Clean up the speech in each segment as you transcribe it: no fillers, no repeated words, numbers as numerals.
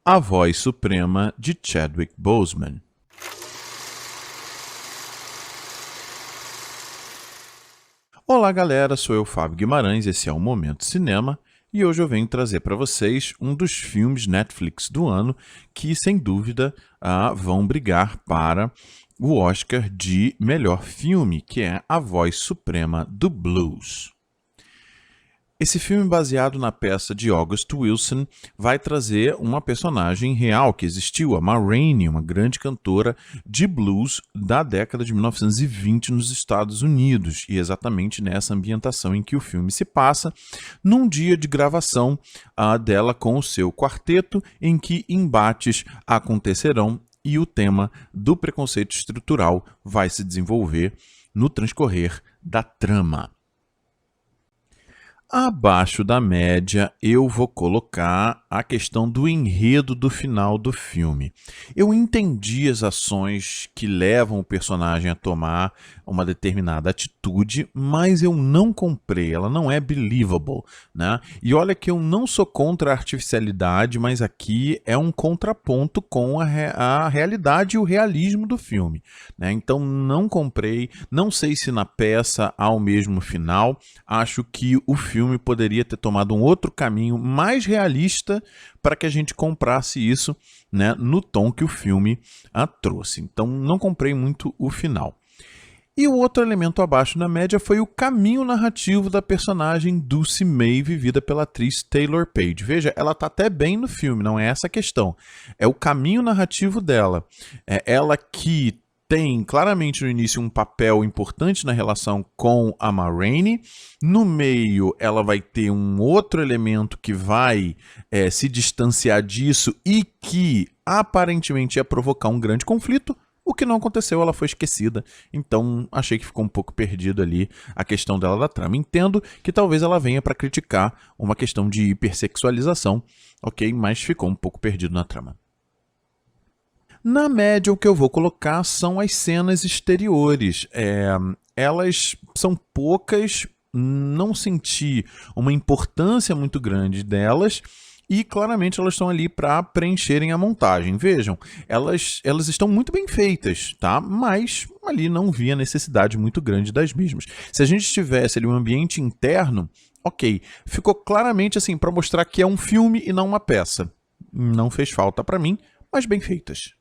A Voz Suprema de Chadwick Boseman. Olá galera, sou eu, Fábio Guimarães, esse é o Momento Cinema e hoje eu venho trazer para vocês um dos filmes Netflix do ano que, sem dúvida, vão brigar para o Oscar de melhor filme, que é A Voz Suprema do Blues. Esse filme, baseado na peça de August Wilson, vai trazer uma personagem real que existiu, a Ma Rainey, uma grande cantora de blues da década de 1920 nos Estados Unidos, e exatamente nessa ambientação em que o filme se passa, num dia de gravação dela com o seu quarteto, em que embates acontecerão e o tema do preconceito estrutural vai se desenvolver no transcorrer da trama. Abaixo da média, eu vou colocar a questão do enredo do final do filme. Eu entendi as ações que levam o personagem a tomar uma determinada atitude, mas eu não comprei, ela não é believable, né? E olha que eu não sou contra a artificialidade, mas aqui é um contraponto com a realidade e o realismo do filme, né? Então não comprei, não sei se na peça há o mesmo final, acho que o filme poderia ter tomado um outro caminho mais realista para que a gente comprasse isso, né, no tom que o filme trouxe. Então não comprei muito o final. E o outro elemento abaixo na média foi o caminho narrativo da personagem Dulcie May, vivida pela atriz Taylor Page. Veja, ela está até bem no filme, não é essa a questão. É o caminho narrativo dela. É ela que tem claramente no início um papel importante na relação com a Ma Rainey. No meio, ela vai ter um outro elemento que vai se distanciar disso e que aparentemente ia provocar um grande conflito. O que não aconteceu, ela foi esquecida. Então, achei que ficou um pouco perdido ali a questão dela da trama. Entendo que talvez ela venha para criticar uma questão de hipersexualização, ok? Mas ficou um pouco perdido na trama. Na média, o que eu vou colocar são as cenas exteriores. Elas são poucas, não senti uma importância muito grande delas, e claramente elas estão ali para preencherem a montagem. Vejam, elas estão muito bem feitas, tá? Mas ali não vi a necessidade muito grande das mesmas. Se a gente tivesse ali um ambiente interno, ok, ficou claramente assim para mostrar que é um filme e não uma peça. Não fez falta para mim, mas bem feitas.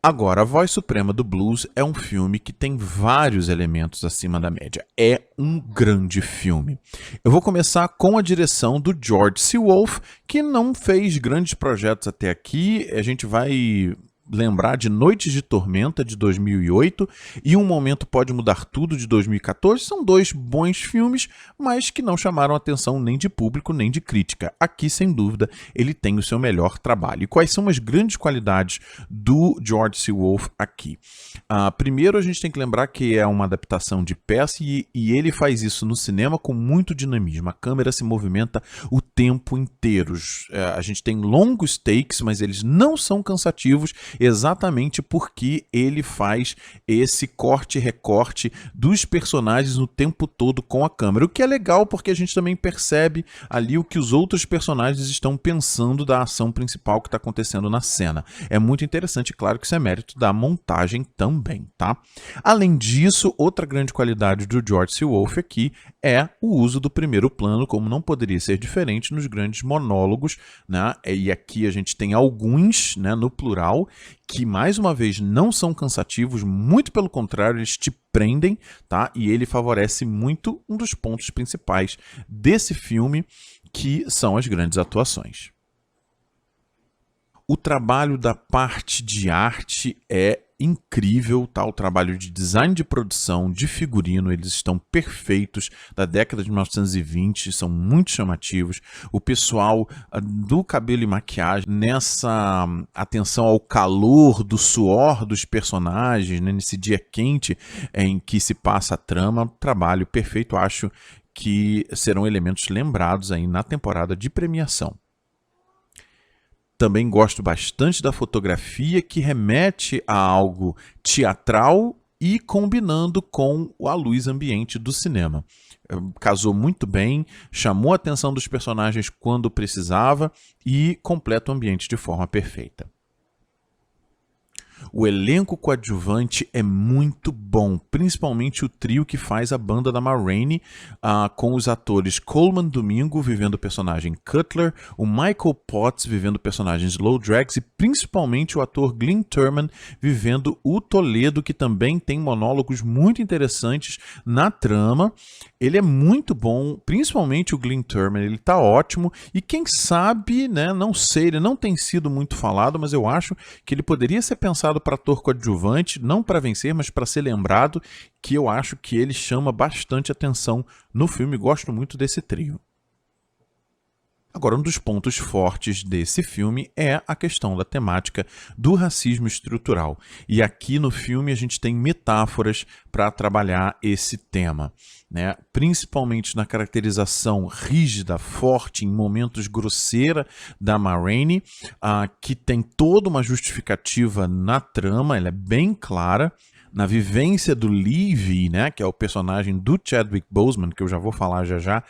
Agora, A Voz Suprema do Blues é um filme que tem vários elementos acima da média. É um grande filme. Eu vou começar com a direção do George C. Wolfe, que não fez grandes projetos até aqui. A gente vai lembrar de Noites de Tormenta, de 2008, e Um Momento Pode Mudar Tudo, de 2014. São dois bons filmes, mas que não chamaram atenção nem de público, nem de crítica. Aqui, sem dúvida, ele tem o seu melhor trabalho. E quais são as grandes qualidades do George C. Wolfe aqui? Primeiro, a gente tem que lembrar que é uma adaptação de peça e ele faz isso no cinema com muito dinamismo. A câmera se movimenta o tempo inteiro. A gente tem longos takes, mas eles não são cansativos, exatamente porque ele faz esse corte e recorte dos personagens o tempo todo com a câmera. O que é legal porque a gente também percebe ali o que os outros personagens estão pensando da ação principal que está acontecendo na cena. É muito interessante, claro que isso é mérito da montagem também, tá? Além disso, outra grande qualidade do George C. Wolfe aqui é o uso do primeiro plano, como não poderia ser diferente nos grandes monólogos, né? E aqui a gente tem alguns, né, no plural, que mais uma vez não são cansativos, muito pelo contrário, eles te prendem, tá? E ele favorece muito um dos pontos principais desse filme, que são as grandes atuações. O trabalho da parte de arte é incrível, tá? O trabalho de design de produção, de figurino, eles estão perfeitos, da década de 1920, são muito chamativos. O pessoal do cabelo e maquiagem, nessa atenção ao calor do suor dos personagens, né? Nesse dia quente em que se passa a trama, trabalho perfeito, acho que serão elementos lembrados aí na temporada de premiação. Também gosto bastante da fotografia, que remete a algo teatral e combinando com a luz ambiente do cinema. Casou muito bem, chamou a atenção dos personagens quando precisava e completa o ambiente de forma perfeita. O elenco coadjuvante é muito bom, principalmente o trio que faz a banda da Ma Rainey, com os atores Colman Domingo vivendo o personagem Cutler, o Michael Potts vivendo o personagem Slow Drags e principalmente o ator Glyn Turman vivendo o Toledo, que também tem monólogos muito interessantes na trama. Ele é muito bom, principalmente o Glyn Turman, ele tá ótimo e quem sabe, né, não sei, ele não tem sido muito falado, mas eu acho que ele poderia ser pensado para ator coadjuvante, não para vencer, mas para ser lembrado, que eu acho que ele chama bastante atenção no filme, gosto muito desse trio. Agora, um dos pontos fortes desse filme é a questão da temática do racismo estrutural. E aqui no filme a gente tem metáforas para trabalhar esse tema, né? Principalmente na caracterização rígida, forte, em momentos grosseira da Ma Rainey, que tem toda uma justificativa na trama, ela é bem clara. Na vivência do Levi, né, que é o personagem do Chadwick Boseman, que eu já vou falar já,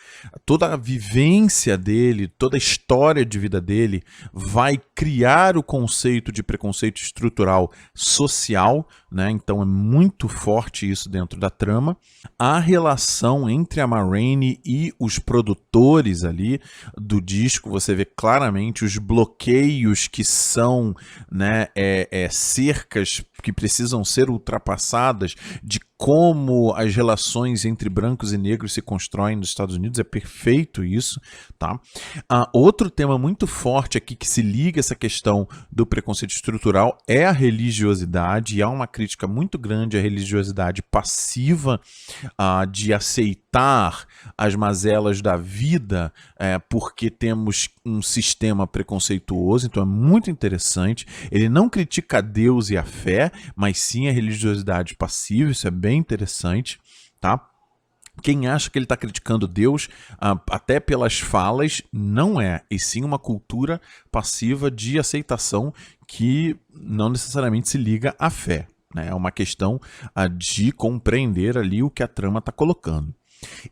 toda a vivência dele, toda a história de vida dele vai criar o conceito de preconceito estrutural social, né, então é muito forte isso dentro da trama. A relação entre a Ma Rainey e os produtores ali do disco, você vê claramente os bloqueios que são, né, cercas que precisam ser ultrapassadas, de como as relações entre brancos e negros se constroem nos Estados Unidos, é perfeito isso, tá? Outro tema muito forte aqui que se liga a essa questão do preconceito estrutural é a religiosidade, e há uma crítica muito grande à religiosidade passiva, de aceitar as mazelas da vida porque temos um sistema preconceituoso, então é muito interessante. Ele não critica Deus e a fé, mas sim a religiosidade passiva, isso é bem interessante, tá? Quem acha que ele está criticando Deus, até pelas falas, não é, e sim uma cultura passiva de aceitação que não necessariamente se liga à fé, né? É uma questão de compreender ali o que a trama está colocando.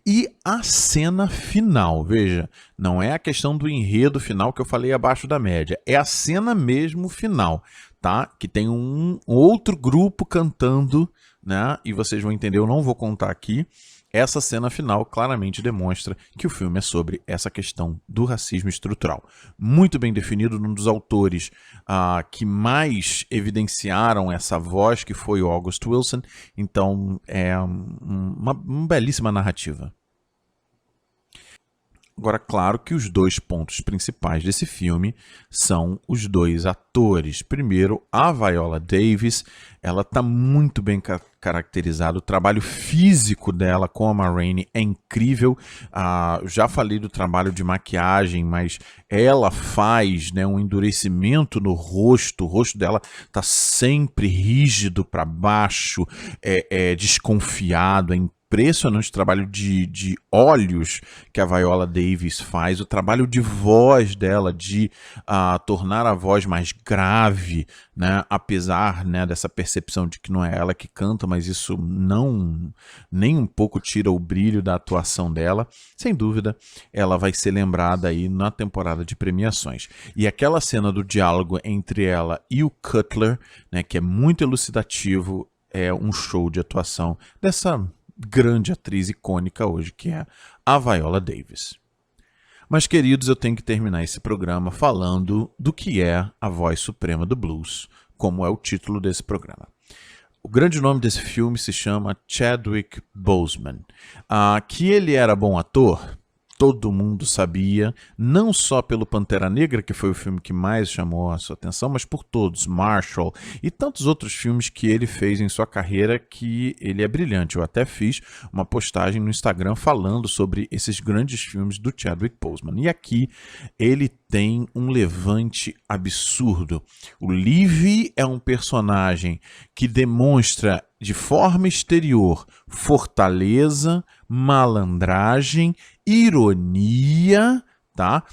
E a cena final, veja, não é a questão do enredo final que eu falei abaixo da média, é a cena mesmo final, tá? Que tem um outro grupo cantando, né? E vocês vão entender, eu não vou contar aqui. Essa cena final claramente demonstra que o filme é sobre essa questão do racismo estrutural. Muito bem definido, um dos autores que mais evidenciaram essa voz, que foi o August Wilson. Então, é uma belíssima narrativa. Agora, claro que os dois pontos principais desse filme são os dois atores. Primeiro, a Viola Davis, ela está muito bem caracterizada, o trabalho físico dela com a Ma Rainey é incrível. Já falei do trabalho de maquiagem, mas ela faz, né, um endurecimento no rosto, o rosto dela está sempre rígido para baixo, desconfiado, é impressionante o trabalho de olhos que a Viola Davis faz, o trabalho de voz dela, de tornar a voz mais grave, né? Apesar, né, dessa percepção de que não é ela que canta, mas isso não nem um pouco tira o brilho da atuação dela. Sem dúvida, ela vai ser lembrada aí na temporada de premiações. E aquela cena do diálogo entre ela e o Cutler, né, que é muito elucidativo, é um show de atuação dessa grande atriz icônica hoje, que é a Viola Davis. Mas, queridos, eu tenho que terminar esse programa falando do que é a voz suprema do blues, como é o título desse programa. O grande nome desse filme se chama Chadwick Boseman. Que ele era bom ator, todo mundo sabia, não só pelo Pantera Negra, que foi o filme que mais chamou a sua atenção, mas por todos, Marshall e tantos outros filmes que ele fez em sua carreira, que ele é brilhante. Eu até fiz uma postagem no Instagram falando sobre esses grandes filmes do Chadwick Boseman. E aqui ele tem um levante absurdo. O Levi é um personagem que demonstra de forma exterior fortaleza, malandragem, ironia, tá?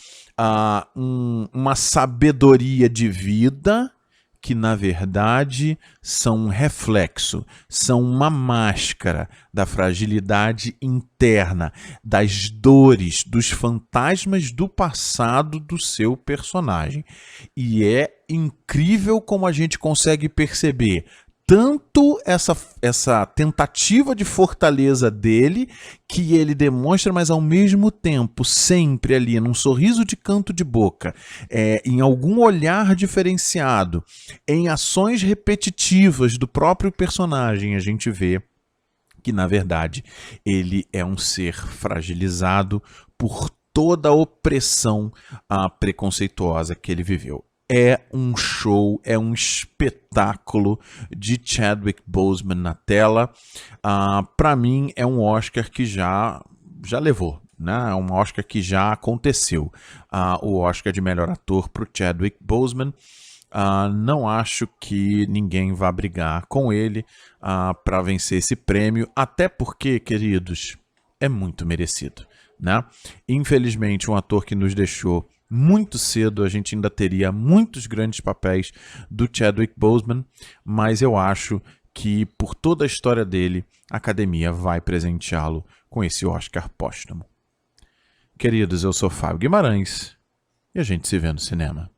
Uma sabedoria de vida que, na verdade, são um reflexo, são uma máscara da fragilidade interna, das dores, dos fantasmas do passado do seu personagem. E é incrível como a gente consegue perceber tanto essa tentativa de fortaleza dele, que ele demonstra, mas ao mesmo tempo, sempre ali, num sorriso de canto de boca, em algum olhar diferenciado, em ações repetitivas do próprio personagem, a gente vê que, na verdade, ele é um ser fragilizado por toda a opressão preconceituosa que ele viveu. É um show, é um espetáculo de Chadwick Boseman na tela. Para mim, é um Oscar que já levou, né? É um Oscar que já aconteceu. O Oscar de melhor ator para o Chadwick Boseman. Não acho que ninguém vá brigar com ele para vencer esse prêmio, até porque, queridos, é muito merecido, né? Infelizmente, um ator que nos deixou muito cedo, a gente ainda teria muitos grandes papéis do Chadwick Boseman, mas eu acho que, por toda a história dele, a Academia vai presenteá-lo com esse Oscar póstumo. Queridos, eu sou Fábio Guimarães e a gente se vê no cinema.